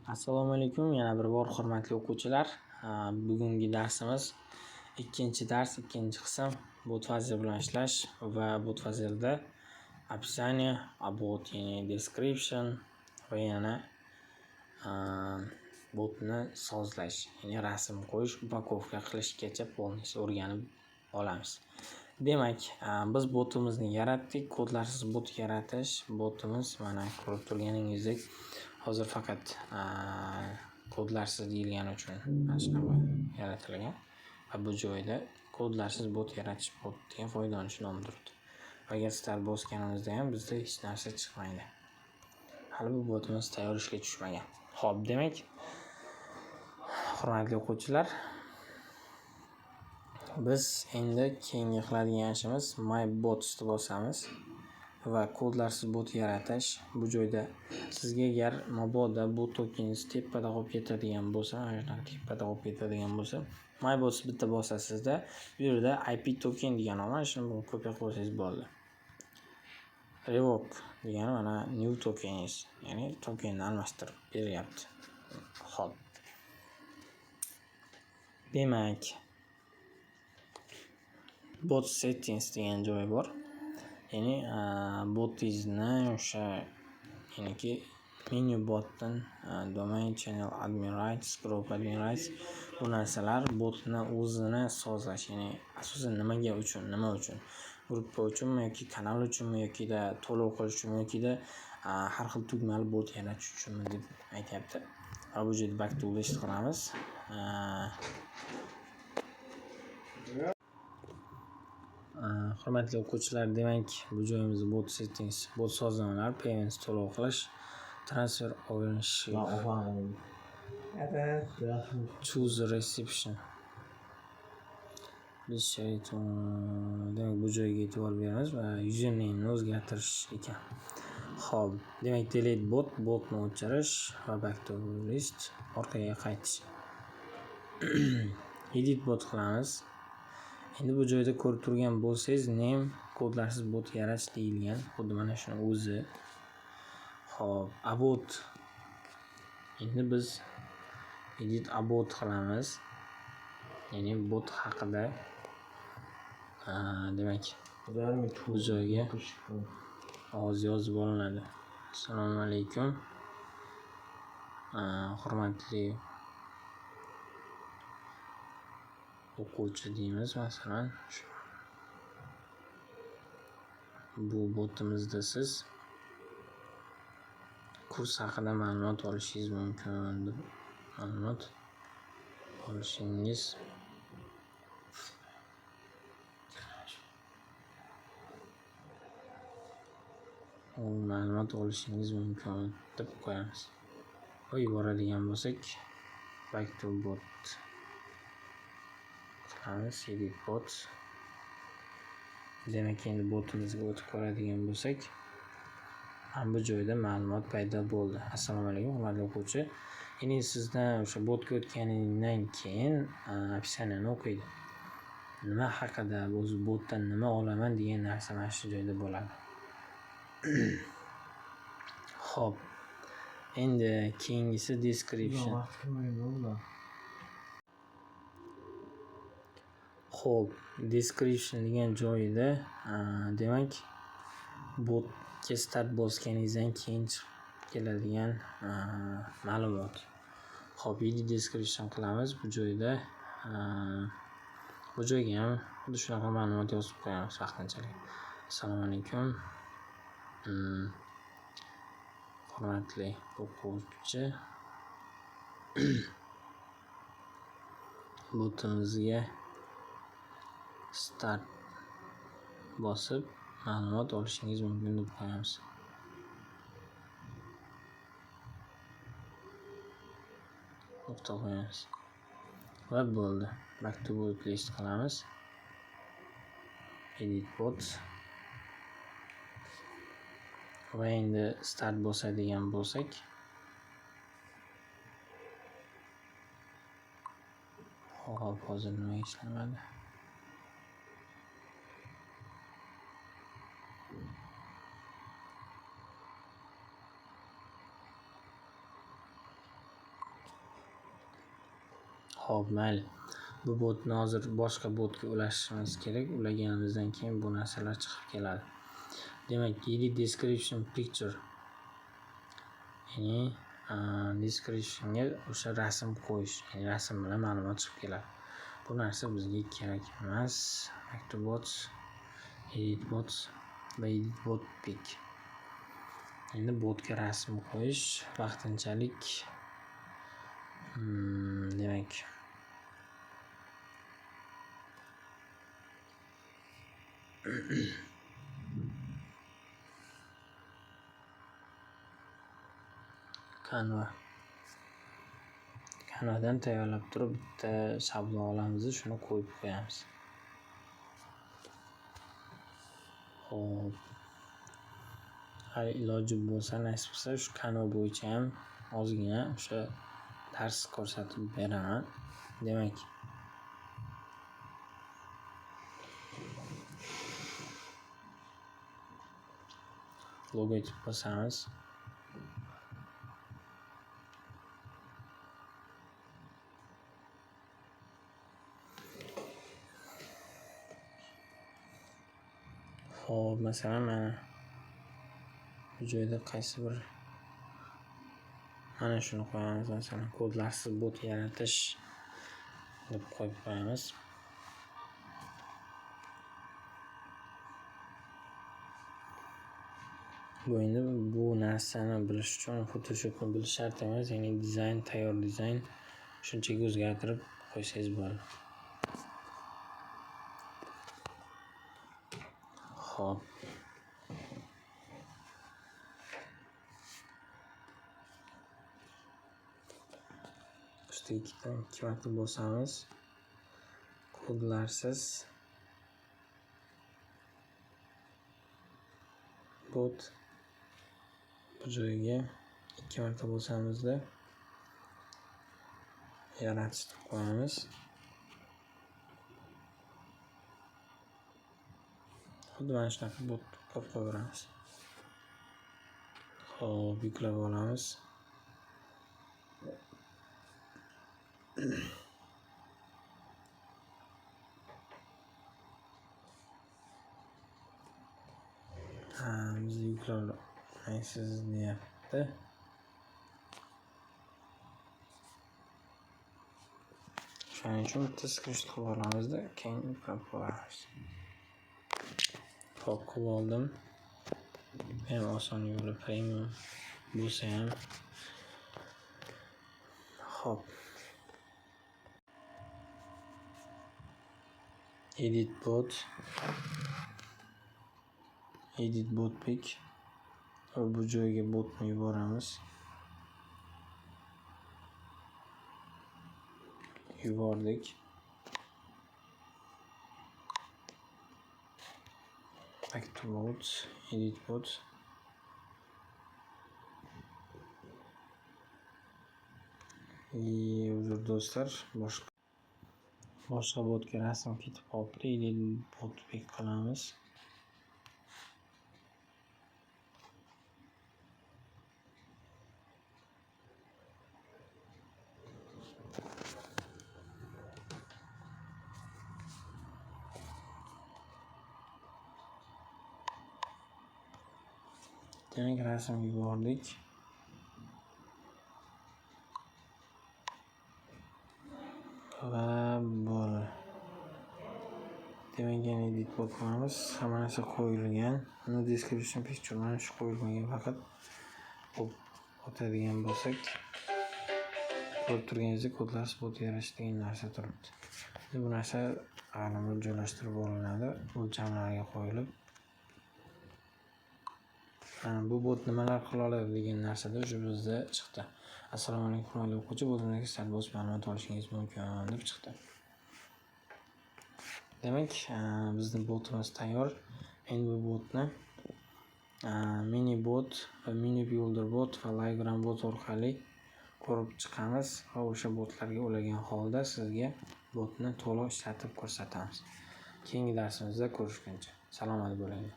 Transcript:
Assalomu alaykum, yana bir bor hurmatli o'quvchilar. Bugungi darsimiz ikkinchi dars, ikkinchi qism bot fazer bilan ishlash va bot fazerda описание, about, ya'ni description va yana botni sozlash, ya'ni rasm qo'yish, upakovka qilishgacha polniy o'rganib olamiz. Demak, biz botimizni yaratdik. Kodlarsiz bot yaratish. Botimiz mana ko'rib turganingizdek, hozir faqat kodlarsiz deyilgani uchun mana shunaqa yaratilgan. Va bu joyda kodlarsiz bot yaratish bot degan foydalanuvchi nomi turibdi. Agar start bosganimizda ham bizda hech narsa chiqmaydi. Hali bu botimiz tayyor ishga tushmagan. Xo'p, demak, hurmatli o'quvchilar, biz endi keyingi qiladigan ishimiz my bots deb bosamiz va kodlarsiz bot yaratish. Bu joyda sizga agar mabodo bu tokeningiz tepada qolib ketadigan bo'lsa, my bots bitta bosasizda, bu yerda IP token degan mana shuni kopiya qilib olsangiz bo'ladi. Revoke degani mana new tokeningiz, ya'ni tokenni almashtirib beryapti. Xo'p. Demak, bot settings degan joyi bor. Ya'ni botingizni o'sha ya'niki menu botdan domain channel admin rights, group admin rights, bu narsalar botni o'zini sozlash, ya'ni asosan nima uchun? Gruppa uchunmi yoki kanal uchunmi yoki to'lov qilish uchunmi yoki har xil tugmali bot yaratish uchunmi deb aytyapti. Va bu yerda back to list qilamiz. Hurmatli o'quvchilar, demak, bu joyimiz bot settings, bot sozlamalar, payments to'lov qilish, transfer ownership, choose reception. Biz demak bu joyga e'tibor beramiz va username o'zgartirish ekan. Xo'p, demak, delete botni o'chirish va back to list, orqaga qaytish. Edit bot qilamiz. Endi bu joyda ko'rib turgan bo'lsangiz, name kodlarsiz bot yaratish deyilgan. Xuddi mana shuni o'zi. Xo'p, about. Endi biz edit about qilamiz. Ya'ni bot haqida demak, bu joyga ovoz yozib olinadi. Assalomu alaykum. Hurmatli o'quvchi deymiz, masalan, bu botimizda siz kurs haqida ma'lumot olishingiz mumkin. Ma'lumot olishingiz mumkin deb qo'yamiz. Va yuboradigan bo'lsak, back to bot qilamiz, edit bot. Demak, endi botimizga o'tib ko'radigan bo'lsak, bu joyda ma'lumot paydo bo'ldi. Assalomu alaykum, hurmatli o'quvchi. Endi sizdan o'sha botga o'tganingizdan keyin описаниeni o'qiydi. Nima haqida, o'zi botdan nima olaman degan narsa mana shu joyda bo'ladi. Xo'p. Endi keyingisi description. Xo'p, description degan joyida demak, botga start bosganingizdan keyin keladigan ma'lumot. Xo'p, edit description qilamiz. Bu joyda bu joyga ham xuddi shunaqa ma'lumot yozib qo'yamiz vaqtinchalik. Assalomu alaykum. Hurmatli o'quvchi, botimizga start bosib ma'lumot olishingiz mumkin deb qo'yamiz. Nuqta qo'yamiz. Va bo'ldi. Back to bot list qilamiz. Edit bot. Va endi start bosadigan bo'lsak, hop, hozir nima ishlamadi? Xo'p, mayli. Bu botni hozir boshqa botga ulashishimiz kerak. Ulaganimizdan keyin bu narsalar chiqib keladi. Demak, edit description picture. Ya'ni descriptionga o'sha rasm qo'yish, ya'ni rasm bilan ma'lumot chiqib keladi. Bu narsa bizga kerak emas. Active bots, edit bots va edit bot pic. Endi botga rasm qo'yish vaqtinchalik demak Canvadan tayyorlab turib bitta shablon olamiz, shuni qo'yib qo'yamiz. Xo'p. Har iloji bo'lsa, nasib qilsa shu Canva bo'yicha ham ozgina o'sha dars ko'rsatib beraman. Demak, logotip bosamiz. Xo'p, masalan mana bu joyda qaysi bir mana shuni qo'yamiz. Masalan, kodlarsiz bot yaratish deb qo'yib qo'yamiz. Bu endi bu narsani bilish uchun Photoshopni bilish shart emas, ya'ni dizayn, tayyor dizayn shunchaki o'zgartirib qo'ysangiz bo'ladi. Xo'p. Ustiga ikki marta bosamiz. Kodlarsiz bot bu joyga ikki marta bosamizda yaratish deb qo'yamiz. Xuddi mana shunaqa bot qo'yib qo'yaveramiz. Xo'p, yuklab olamiz. Biz yuklaysiz deyapti. Shuning uchun bitta screenshot qilib olamizda, keyin yuklab qo'yamiz. Xo'p, qilib oldim. Ham oson yo'li premium bo'lsa ham. Xo'p. Edit bot pic. Bu joyga botni yuboramiz. Yubordik. Active bots, edit bots. Uzr do'stlar, boshqa botga rasm ketib qolibdi. Edit bot pic qilamiz. Demak, rasm yubordik. Va bo'ldi. Demak, yana edit bot qilamiz. Hamma narsa qo'yilgan. Uni description picture mana shu qo'yilmagan, faqat o'tadigan bo'lsak, ko'rib turganingizdek kodlarsiz bot yaratish degan narsa turibdi. Bu narsa aniq joylashtirib olinadi, o'lchamlarga qo'yilib. Bu bot nimalar qila oladi degan narsada o'sha bizda chiqdi. Assalomu alaykum hurmatli o'quvchi, bo'limdagi start bos ma'lumot olishingiz mumkin deb chiqdi. Demak, bizning botimiz tayyor. Endi bu botni mini bot va mini builder bot va Livegram bot orqali ko'rib chiqamiz va o'sha botlarga ulagan holda sizga botni to'liq ishlatib ko'rsatamiz. Keyingi darsimizda ko'rishguncha salomat bo'ling.